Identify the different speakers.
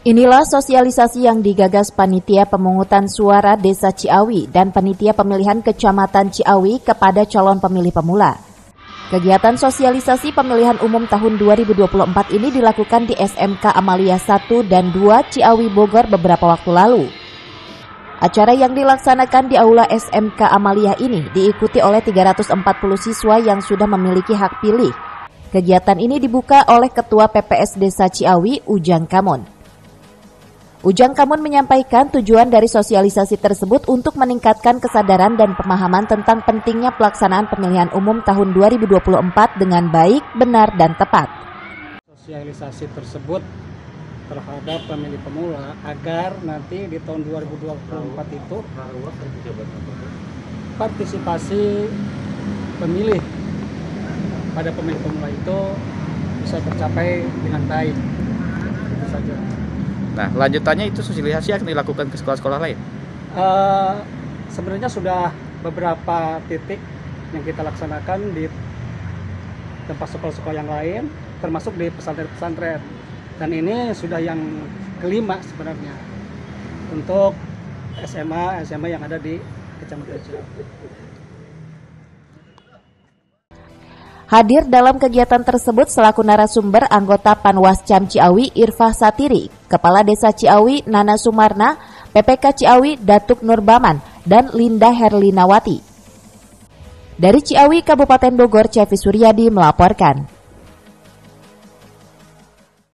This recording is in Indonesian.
Speaker 1: Inilah sosialisasi yang digagas Panitia Pemungutan Suara Desa Ciawi dan Panitia Pemilihan Kecamatan Ciawi kepada calon pemilih pemula. Kegiatan sosialisasi pemilihan umum tahun 2024 ini dilakukan di SMK Amalia 1 dan 2 Ciawi Bogor beberapa waktu lalu. Acara yang dilaksanakan di Aula SMK Amalia ini diikuti oleh 340 siswa yang sudah memiliki hak pilih. Kegiatan ini dibuka oleh Ketua PPS Desa Ciawi, Ujang Kamun. Ujang Kamun menyampaikan tujuan dari sosialisasi tersebut untuk meningkatkan kesadaran dan pemahaman tentang pentingnya pelaksanaan pemilihan umum tahun 2024 dengan baik, benar, dan tepat.
Speaker 2: Sosialisasi tersebut terhadap pemilih pemula agar nanti di tahun 2024 itu partisipasi pemilih pada pemilih pemula itu bisa tercapai dengan baik. Itu saja.
Speaker 3: Nah, lanjutannya itu sosialisasi akan dilakukan ke sekolah-sekolah lain?
Speaker 2: Sebenarnya sudah beberapa titik yang kita laksanakan di tempat sekolah-sekolah yang lain, termasuk di pesantren-pesantren. Dan ini sudah yang kelima sebenarnya untuk SMA yang ada di Kecamatan Ciawi.
Speaker 1: Hadir dalam kegiatan tersebut selaku narasumber anggota Panwascam Ciawi Irfah Satiri, Kepala Desa Ciawi Nana Sumarna, PPK Ciawi Datuk Nurbaman, dan Linda Herlinawati. Dari Ciawi, Kabupaten Bogor, Cevi Suryadi melaporkan.